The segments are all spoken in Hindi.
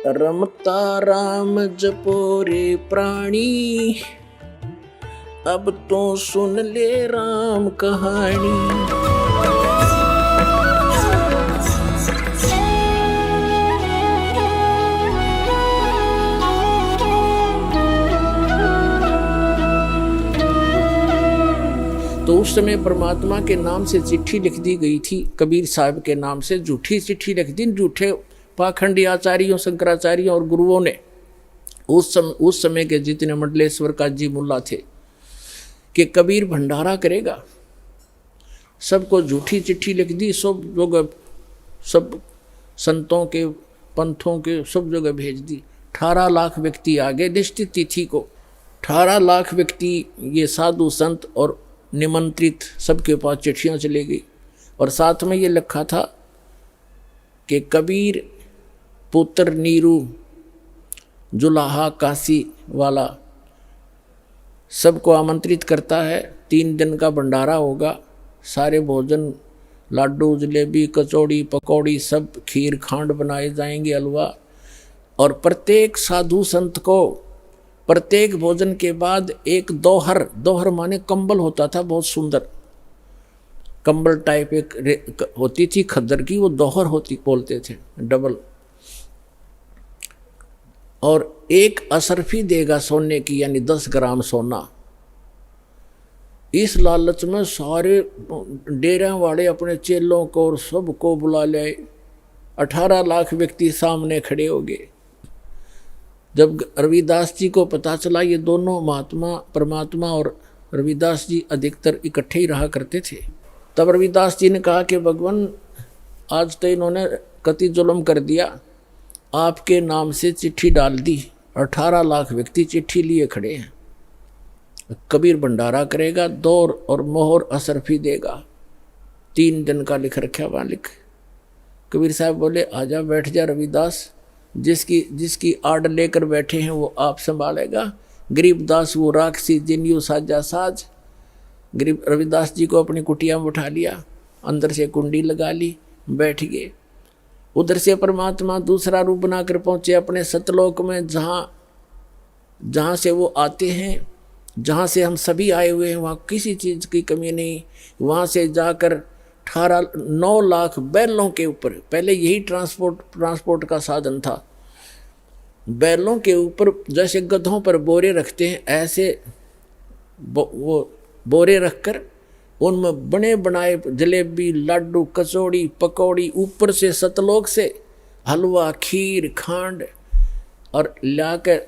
रमता राम जपो रे प्राणी, अब तो सुन ले राम कहानी। तो उस समय परमात्मा के नाम से चिट्ठी लिख दी गई थी, कबीर साहब के नाम से झूठी चिट्ठी लिख दी। झूठे पाखंडी आचार्यों, शंकराचार्यों और गुरुओं ने उस समय के जितने मंडलेश्वर काजी मुल्ला थे कि कबीर भंडारा करेगा, सबको झूठी चिट्ठी लिख दी। सब जगह, सब संतों के, पंथों के सब जगह भेज दी। 18 लाख व्यक्ति आ गए निश्चित तिथि को। 18 लाख व्यक्ति, ये साधु संत और निमंत्रित, सबके पास चिट्ठियाँ चली गई। और साथ में ये लिखा था कि कबीर पुत्र नीरू जुलाहा काशी वाला सबको आमंत्रित करता है। 3 दिन का भंडारा होगा। सारे भोजन, लाडू, जलेबी, कचौड़ी, पकौड़ी, सब खीर खांड बनाए जाएंगे, हलवा। और प्रत्येक साधु संत को प्रत्येक भोजन के बाद एक दोहर माने कंबल होता था, बहुत सुंदर कंबल टाइप एक होती थी खद्दर की, वो दोहर होती बोलते थे, डबल। और एक असरफी देगा सोने की, यानी 10 ग्राम सोना। इस लालच में सारे डेरे वाले अपने चेलों को और सबको बुला ले। 18 लाख व्यक्ति सामने खड़े हो गए। जब रविदास जी को पता चला, ये दोनों महात्मा, परमात्मा और रविदास जी अधिकतर इकट्ठे ही रहा करते थे, तब रविदास जी ने कहा कि भगवान, आज तो इन्होंने कति जुल्म कर दिया, आपके नाम से चिट्ठी डाल दी। 18 लाख व्यक्ति चिट्ठी लिए खड़े हैं। कबीर भंडारा करेगा, दौर और मोहर असरफी देगा। 3 दिन का लिख रखा मालिक। कबीर साहब बोले, आजा बैठ जा रविदास, जिसकी आड़ लेकर बैठे हैं वो आप संभालेगा। गरीबदास वो राक्षसी जिन्यू साजा साज। गरीब रविदास जी को अपनी कुटिया में उठा लिया, अंदर से कुंडी लगा ली, बैठ गए। उधर से परमात्मा दूसरा रूप बनाकर पहुँचे अपने सतलोक में, जहाँ से वो आते हैं, जहाँ से हम सभी आए हुए हैं, वहाँ किसी चीज़ की कमी नहीं। वहाँ से जाकर 9 लाख बैलों के ऊपर, पहले यही ट्रांसपोर्ट का साधन था। बैलों के ऊपर जैसे गधों पर बोरे रखते हैं, ऐसे वो बोरे रखकर उनमें बने बनाए जलेबी, लाडू, कचौड़ी, पकौड़ी, ऊपर से सतलोक से हलवा, खीर, खांड और लाकर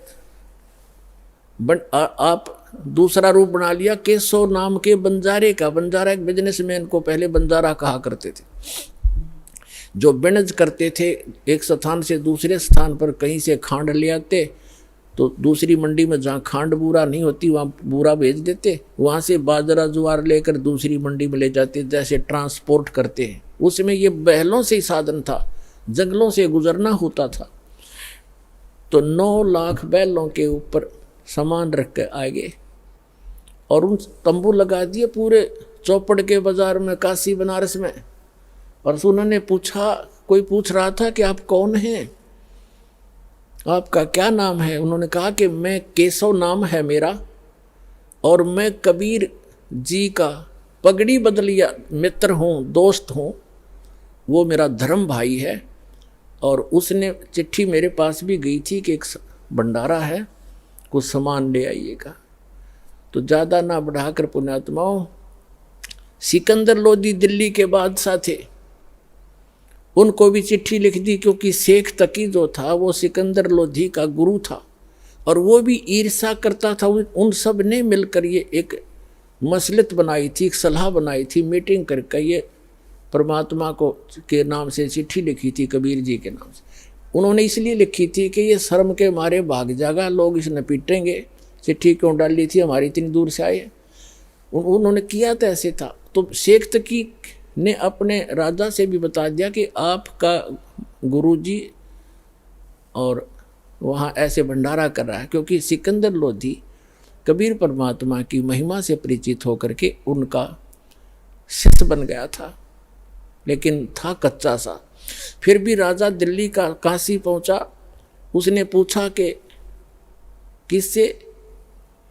आप दूसरा रूप बना लिया केशव नाम के बंजारे का। बंजारा एक बिजनेसमैन को पहले बंजारा कहा करते थे, जो बिनज करते थे। एक स्थान से दूसरे स्थान पर कहीं से खांड ले आते, तो दूसरी मंडी में जहाँ खांड बूरा नहीं होती वहाँ बूरा भेज देते, वहाँ से बाजरा ज्वार लेकर दूसरी मंडी में ले जाते, जैसे ट्रांसपोर्ट करते हैं। उसमें ये बैलों से ही साधन था, जंगलों से गुजरना होता था। तो 9 लाख बैलों के ऊपर सामान रख के आ गए और उन तंबू लगा दिए पूरे चौपड़ के बाजार में, काशी बनारस में। और उन्होंने पूछा, कोई पूछ रहा था कि आप कौन हैं, आपका क्या नाम है? उन्होंने कहा कि मैं केशव नाम है मेरा, और मैं कबीर जी का पगड़ी बदलिया मित्र हूँ, दोस्त हूँ। वो मेरा धर्म भाई है। और उसने चिट्ठी मेरे पास भी गई थी कि एक भंडारा है, कुछ सामान ले आइएगा। तो ज़्यादा ना बढ़ाकर पुण्यात्माओं, सिकंदर लोधी दिल्ली के बादशाह थे, उनको भी चिट्ठी लिख दी, क्योंकि शेख तकी जो था वो सिकंदर लोधी का गुरु था और वो भी ईर्ष्या करता था। उन सब ने मिलकर ये एक मसलत बनाई थी, एक सलाह बनाई थी, मीटिंग करके ये परमात्मा को के नाम से चिट्ठी लिखी थी, कबीर जी के नाम से। उन्होंने इसलिए लिखी थी कि ये शर्म के मारे भाग जाएगा, लोग इसने पीटेंगे, चिट्ठी क्यों डाली थी, हमारी इतनी दूर से आए। उन्होंने किया तो ऐसे था। तो शेख तकी ने अपने राजा से भी बता दिया कि आपका गुरुजी और वहाँ ऐसे भंडारा कर रहा है, क्योंकि सिकंदर लोधी कबीर परमात्मा की महिमा से परिचित होकर के उनका शिष्य बन गया था, लेकिन था कच्चा सा। फिर भी राजा दिल्ली का काशी पहुंचा, उसने पूछा कि किससे?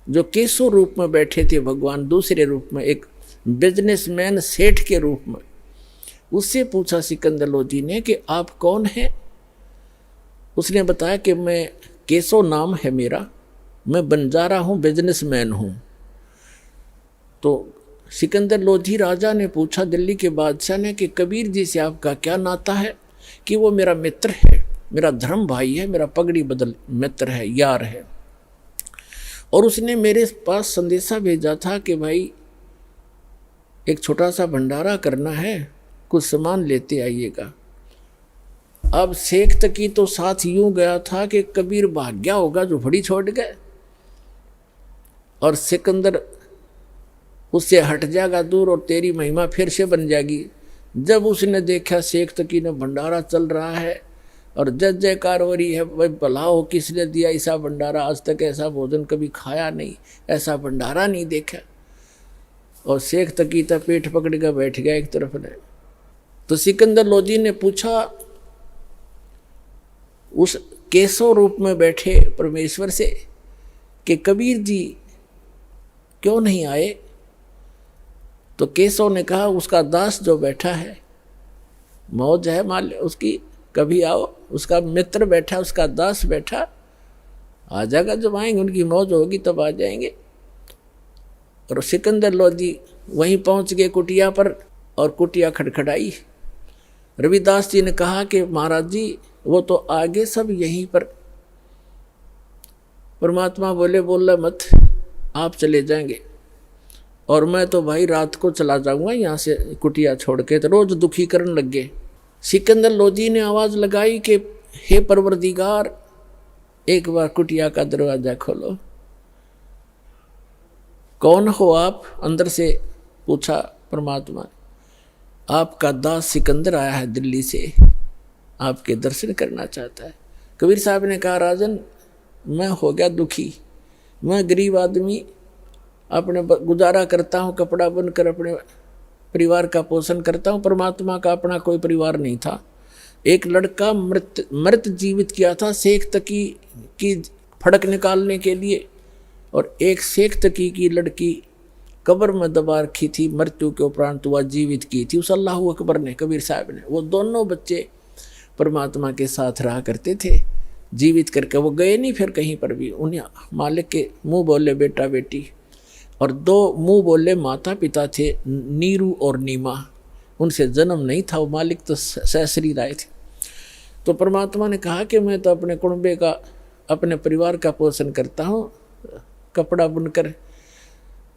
जो केशव रूप में बैठे थे भगवान, दूसरे रूप में एक बिजनेसमैन सेठ के रूप में, उससे पूछा सिकंदर लोधी ने कि आप कौन हैं? उसने बताया कि मैं केशव नाम है मेरा, मैं बंजारा हूँ, बिजनेसमैन हूँ। तो सिकंदर लोधी राजा ने पूछा दिल्ली के बादशाह ने कि कबीर जी से आपका क्या नाता है? कि वो मेरा मित्र है, मेरा धर्म भाई है, मेरा पगड़ी बदल मित्र है, यार है। और उसने मेरे पास संदेशा भेजा था कि भाई एक छोटा सा भंडारा करना है, कुछ सामान लेते आइएगा। अब शेख तकी तो साथ यूं गया था कि कबीर भाग गया होगा, जो भड़ी छोड़ गए, और सिकंदर उससे हट जाएगा दूर और तेरी महिमा फिर से बन जाएगी। जब उसने देखा शेख तकी ने भंडारा चल रहा है और जय जयकार हो रही है, भाई भला हो किसने दिया ऐसा भंडारा, आज तक ऐसा भोजन कभी खाया नहीं, ऐसा भंडारा नहीं देखा। और शेख तकी तो पेट पकड़ कर बैठ गया एक तरफ ने। तो सिकंदर लोधी ने पूछा उस केशव रूप में बैठे परमेश्वर से कि कबीर जी क्यों नहीं आए? तो केशव ने कहा उसका दास जो बैठा है, मौज है मान उसकी, कभी आओ। उसका मित्र बैठा, उसका दास बैठा, आ जाएगा जब आएंगे, उनकी मौज होगी तब आ जाएंगे। और सिकंदर लोधी वहीं पहुंच गए कुटिया पर, और कुटिया खड़खड़ाई। रविदास जी ने कहा कि महाराज जी वो तो आगे सब यहीं पर। परमात्मा बोले बोला मत, आप चले जाएंगे और मैं तो भाई रात को चला जाऊंगा यहाँ से कुटिया छोड़ के। तो रोज दुखी करने लग गए। सिकंदर लोधी ने आवाज लगाई कि हे परवरदिगार, एक बार कुटिया का दरवाजा खोलो। कौन हो आप? अंदर से पूछा परमात्मा। आपका दास सिकंदर आया है दिल्ली से, आपके दर्शन करना चाहता है। कबीर साहब ने कहा राजन, मैं हो गया दुखी, मैं गरीब आदमी, अपने गुजारा करता हूँ, कपड़ा बुनकर अपने परिवार का पोषण करता हूँ। परमात्मा का अपना कोई परिवार नहीं था। एक लड़का मृत जीवित किया था शेख तकी की फड़क निकालने के लिए, और एक शेख तकी की लड़की कब्र में दबा रखी थी, मृत्यु के उपरांत हुआ जीवित की थी उस अल्लाह अकबर ने, कबीर साहब ने। वो दोनों बच्चे परमात्मा के साथ रहा करते थे, जीवित करके वो गए नहीं फिर कहीं पर भी। उन्हें मालिक के मुंह बोले बेटा बेटी, और दो मुंह बोले माता पिता थे, नीरू और नीमा, उनसे जन्म नहीं था। वो मालिक तो सहसरी राय थे। तो परमात्मा ने कहा कि मैं तो अपने कुनबे का, अपने परिवार का पोषण करता हूँ कपड़ा बुनकर,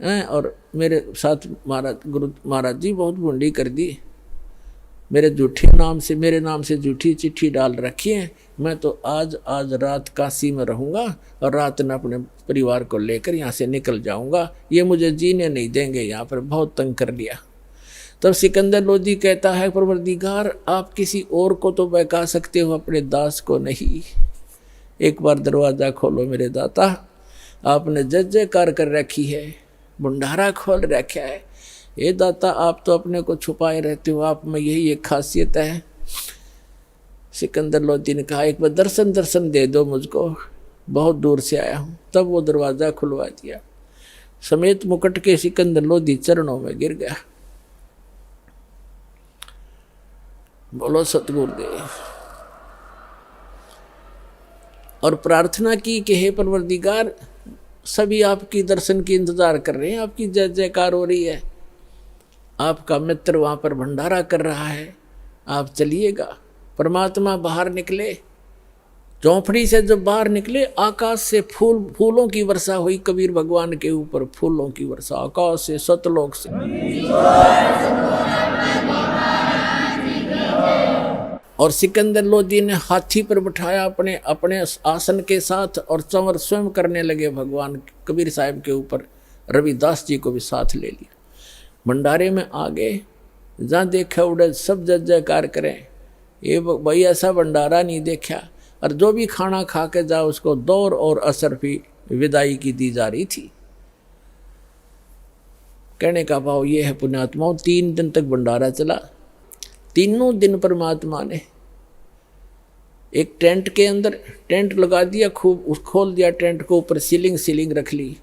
और मेरे साथ महाराज गुरु महाराज जी बहुत बूंदी कर दी, मेरे मेरे नाम से झूठी चिट्ठी डाल रखी है। मैं तो आज रात काशी में रहूँगा और रात में अपने परिवार को लेकर यहाँ से निकल जाऊँगा, ये मुझे जीने नहीं देंगे, यहाँ पर बहुत तंग कर लिया। तब सिकंदर लोधी कहता है परवरदिगार, आप किसी और को तो बहका सकते हो, अपने दास को नहीं। एक बार दरवाज़ा खोलो मेरे दाता, आपने जय जयकार कर रखी है, भंडारा खोल रखा है। ये दाता आप तो अपने को छुपाए रहते हो, आप में यही एक खासियत है। सिकंदर लोधी ने कहा एक बार दर्शन दे दो मुझको, बहुत दूर से आया हूँ। तब वो दरवाज़ा खुलवा दिया। समेत मुकुट के सिकंदर लोधी चरणों में गिर गया। बोलो सतगुरुदेव। और प्रार्थना की कि हे परवरदिगार, सभी आपकी दर्शन की इंतजार कर रहे हैं, आपकी जय जयकार हो रही है, आपका मित्र वहाँ पर भंडारा कर रहा है, आप चलिएगा। परमात्मा बाहर निकले, चौपड़ी से जब बाहर निकले, आकाश से फूलों की वर्षा हुई कबीर भगवान के ऊपर, फूलों की वर्षा आकाश से, सतलोक से। और सिकंदर लोधी ने हाथी पर बिठाया अपने आसन के साथ, और चंवर स्वयं करने लगे भगवान कबीर साहब के ऊपर। रविदास जी को भी साथ ले लिया। भंडारे में आ गए, जहाँ देखा उड़े सब जय जयकार करें, ये भाई ऐसा भंडारा नहीं देखा। और जो भी खाना खा के जाओ उसको दौर और असर भी विदाई की दी जा रही थी। कहने का भाव ये है पुण्यात्माओं, 3 दिन तक भंडारा चला। तीनों दिन परमात्मा ने एक टेंट के अंदर टेंट लगा दिया, खूब उस खोल दिया टेंट को, ऊपर सीलिंग रख ली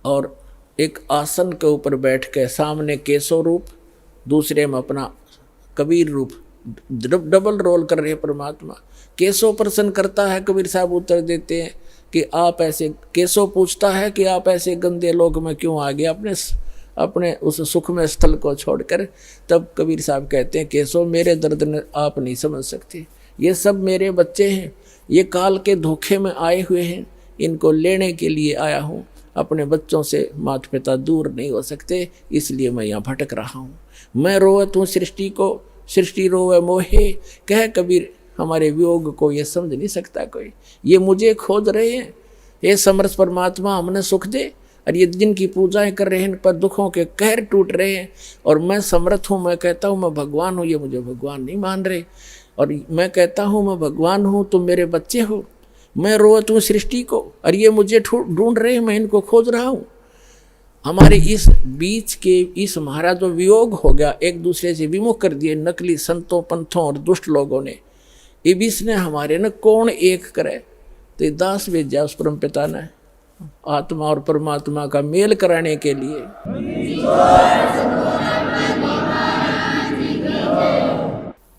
और एक आसन के ऊपर बैठ के सामने केशव रूप, दूसरे में अपना कबीर रूप, डबल रोल कर रहे परमात्मा। केशव प्रसन्न करता है, कबीर साहब उत्तर देते हैं कि आप ऐसे, केशव पूछता है कि आप ऐसे गंदे लोक में क्यों आ गए अपने उस सुखमय स्थल को छोड़कर। तब कबीर साहब कहते हैं, केशव मेरे दर्द ने आप नहीं समझ सकते, ये सब मेरे बच्चे हैं, ये काल के धोखे में आए हुए हैं, इनको लेने के लिए आया हूँ। अपने बच्चों से माता पिता दूर नहीं हो सकते, इसलिए मैं यहाँ भटक रहा हूँ। मैं रोवत हूँ सृष्टि को, सृष्टि रोवे मोहे, कह कबीर हमारे वियोग को ये समझ नहीं सकता कोई। ये मुझे खोज रहे हैं, ये समर्थ परमात्मा हमने सुख दे, और ये जिनकी पूजाएं कर रहे हैं इन पर दुखों के कहर टूट रहे हैं। और मैं समर्थ हूँ, मैं कहता हूँ मैं भगवान हूँ, ये मुझे भगवान नहीं मान रहे। और मैं कहता हूँ मैं भगवान हूँ, तुम मेरे बच्चे हो। मैं रोवत हूँ सृष्टि को, और ये मुझे ढूंढ रहे हैं, मैं इनको खोज रहा हूँ। हमारे इस बीच के इस हमारा जो वियोग हो गया, एक दूसरे से विमुख कर दिए नकली संतों पंथों और दुष्ट लोगों ने, इबिस ने हमारे न कौन एक करे। तो दास भेजा उस परम पिता ने आत्मा और परमात्मा का मेल कराने के लिए।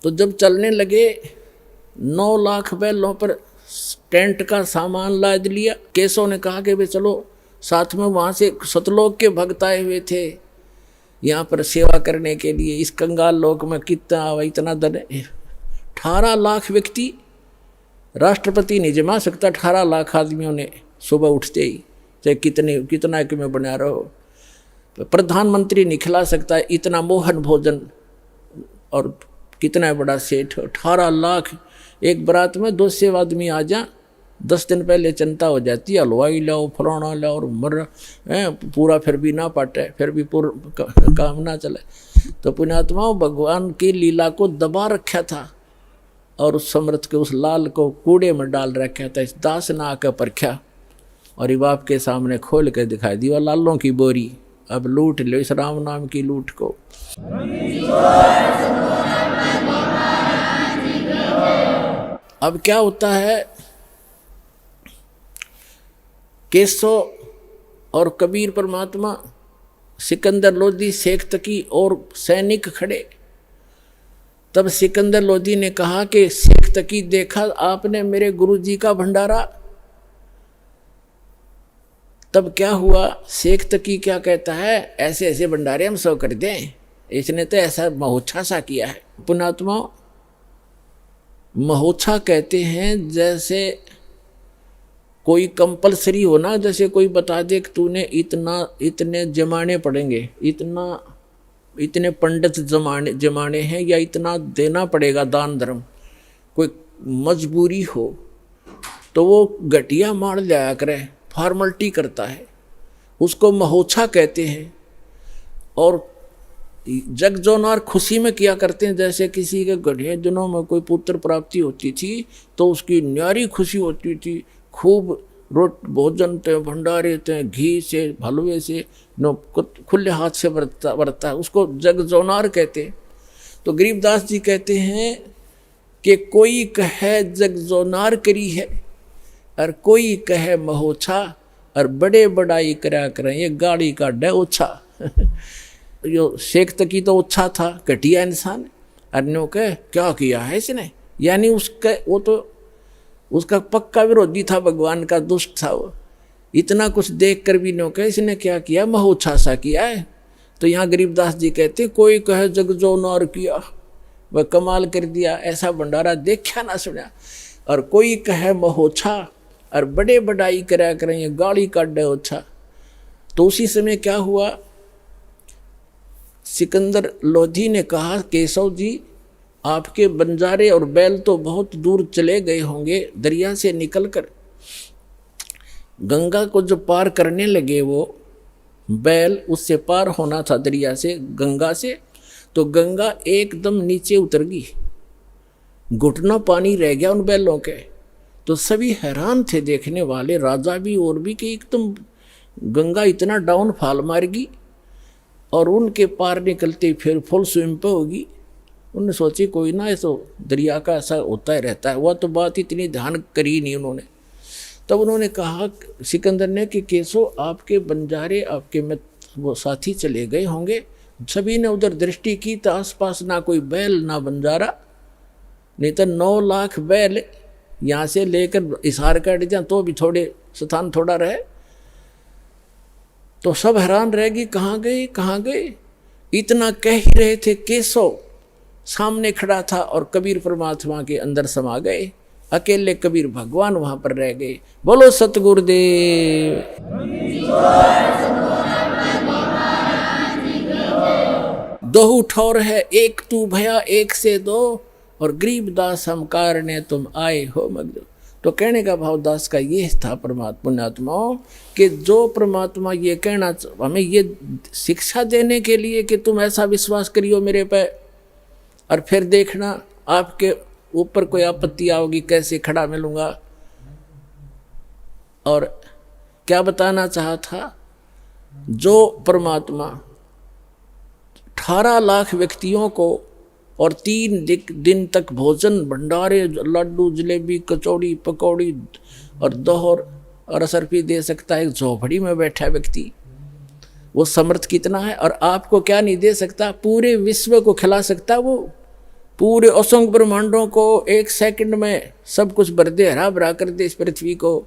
तो जब चलने लगे 9 लाख बैलों पर टेंट का सामान लाद लिया। केशव ने कहा कि भाई चलो साथ में, वहाँ से सतलोक के भक्त आए हुए थे यहाँ पर सेवा करने के लिए। इस कंगाल लोक में इतना धन, 18 लाख व्यक्ति राष्ट्रपति नहीं जमा सकता। 18 लाख आदमियों ने सुबह उठते ही, चाहे कितना कि मैं बना रहो, प्रधानमंत्री नहीं खिला सकता इतना मोहन भोजन। और कितना बड़ा सेठ, 18 लाख एक बारात में 200 आदमी आ जा, 10 दिन पहले चिंता हो जाती है, हलवाई लाओ फलाना लाओ और मर पूरा फिर भी ना पाटे, फिर भी पूरा काम ना चले। तो पुण्यात्माओं, भगवान की लीला को दबा रखा था और उस समर्थ के उस लाल को कूड़े में डाल रखा था। इस दास ने आकर परखा और ये बाप के सामने खोल कर दिखाई दी, वह लालों की बोरी, अब लूट लो इस राम नाम की लूट को। अब क्या होता है, केशव और कबीर परमात्मा, सिकंदर लोधी, शेख तकी और सैनिक खड़े। तब सिकंदर लोधी ने कहा कि शेख तकी, देखा आपने मेरे गुरुजी का भंडारा। तब क्या हुआ, शेख तकी क्या कहता है, ऐसे ऐसे भंडारे हम सब कर दें, इसने तो ऐसा महोत्सा सा किया है। पुणात्मा, महोत्सा कहते हैं जैसे कोई कंपलसरी हो ना, जैसे कोई बता दे कि तूने इतने जमाने पड़ेंगे, इतने पंडित जमाने हैं, या इतना देना पड़ेगा दान धर्म, कोई मजबूरी हो तो वो घटिया मार जाया करे, फॉर्मलिटी करता है, उसको महोत्सा कहते हैं। और जग जोनार खुशी में किया करते हैं, जैसे किसी के गढ़े दिनों में कोई पुत्र प्राप्ति होती थी तो उसकी न्यारी खुशी होती थी, खूब भोजन थे, भंडारे थे, घी से हलवे से खुले हाथ से बरता है, उसको जग जोनार कहते हैं। तो गरीबदास जी कहते हैं कि कोई कहे जग जोनार करी है और कोई कहे महोत्सा, और बड़े बड़ाई करा करें ये गाड़ी का डे ओछा। जो शेख तकी तो ओछा था, घटिया इंसान, अन्यों के क्या किया है इसने, यानी वो तो उसका पक्का विरोधी था, भगवान का दुष्ट था वो। इतना कुछ देख कर भी नो कहे इसने क्या किया, महोत्सा सा किया है। तो यहाँ गरीबदास जी कहते कोई कहे जग जो नार किया, वह कमाल कर दिया, ऐसा भंडारा देखा ना सुना। और कोई कहे महोत्सा और बड़े बड़ाई करा करें ये गाड़ी काटे ओछा। तो उसी समय क्या हुआ, सिकंदर लोधी ने कहा, केशव जी आपके बंजारे और बैल तो बहुत दूर चले गए होंगे, दरिया से निकलकर गंगा को जो पार करने लगे वो बैल, उससे पार होना था दरिया से, गंगा से, तो गंगा एकदम नीचे उतर गई, घुटना पानी रह गया उन बैलों के। तो सभी हैरान थे देखने वाले, राजा भी और भी, कि एकदम गंगा इतना डाउन फॉल मारेगी और उनके पार निकलते फिर फुल स्विम पे होगी। उन्होंने सोची कोई ना, ऐसा दरिया का ऐसा होता ही रहता है, वह तो बात इतनी ध्यान करी नहीं उन्होंने। तब उन्होंने कहा सिकंदर ने कि केसो आपके बंजारे, आपके में वो साथी चले गए होंगे। सभी ने उधर दृष्टि की तो आसपास ना कोई बैल ना बंजारा, नहीं तो 9 लाख बैल यहाँ से लेकर इशार काट जाए तो भी थोड़े स्थान थोड़ा रहे। तो सब हैरान रह गई, कहाँ गए कहाँ गए। इतना कह ही रहे थे, केशव सामने खड़ा था और कबीर परमात्मा के अंदर समा गए। अकेले कबीर भगवान वहां पर रह गए। बोलो सतगुरुदेव। दोहु ठौर है एक तू भया एक से दो, और गरीबदास हम कारणे तुम आए हो मगदो। तो कहने का भाव दास का ये था परमात्मा पुण्यात्माओं कि जो परमात्मा ये कहना हमें ये शिक्षा देने के लिए कि तुम ऐसा विश्वास करियो मेरे पे, और फिर देखना आपके ऊपर कोई आपत्ति आओगी कैसे खड़ा मिलूंगा। और क्या बताना चाहा था, जो परमात्मा 18 लाख व्यक्तियों को और 3 दिन तक भोजन भंडारे लड्डू जलेबी कचौड़ी पकौड़ी और दोहर और असरफी दे सकता है, एक झोपड़ी में बैठा व्यक्ति, वो समर्थ कितना है। और आपको क्या नहीं दे सकता, पूरे विश्व को खिला सकता, वो पूरे असंख्य ब्रह्मांडों को 1 सेकंड में सब कुछ भर दे, हरा भरा कर दे इस पृथ्वी को,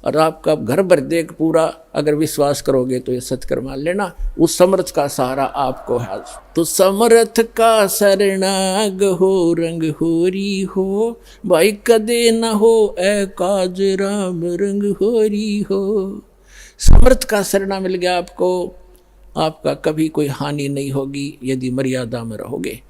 और आपका घर भर दे पूरा। अगर विश्वास करोगे तो ये सत्कर मान लेना, उस समर्थ का सहारा आपको है। तो समर्थ का शरणाग हो रंग होरी हो, भाई कदे न हो ए काज राम रंग होरी हो। समर्थ का शरणा मिल गया आपको, आपका कभी कोई हानि नहीं होगी यदि मर्यादा में रहोगे।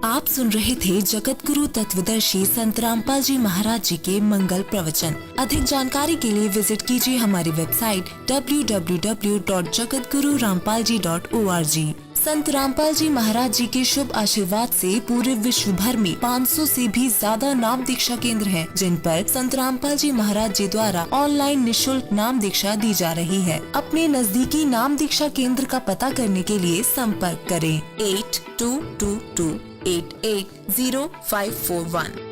आप सुन रहे थे जगत गुरु तत्वदर्शी संत रामपाल जी महाराज जी के मंगल प्रवचन। अधिक जानकारी के लिए विजिट कीजिए हमारी वेबसाइट www.jagatgururampalji.org। संत रामपाल जी महाराज जी के शुभ आशीर्वाद से पूरे विश्व भर में 500 से भी ज्यादा नाम दीक्षा केंद्र हैं, जिन पर संत रामपाल जी महाराज जी द्वारा ऑनलाइन निशुल्क नाम दीक्षा दी जा रही है। अपने नजदीकी नाम दीक्षा केंद्र का पता करने के लिए संपर्क करें 8222880541।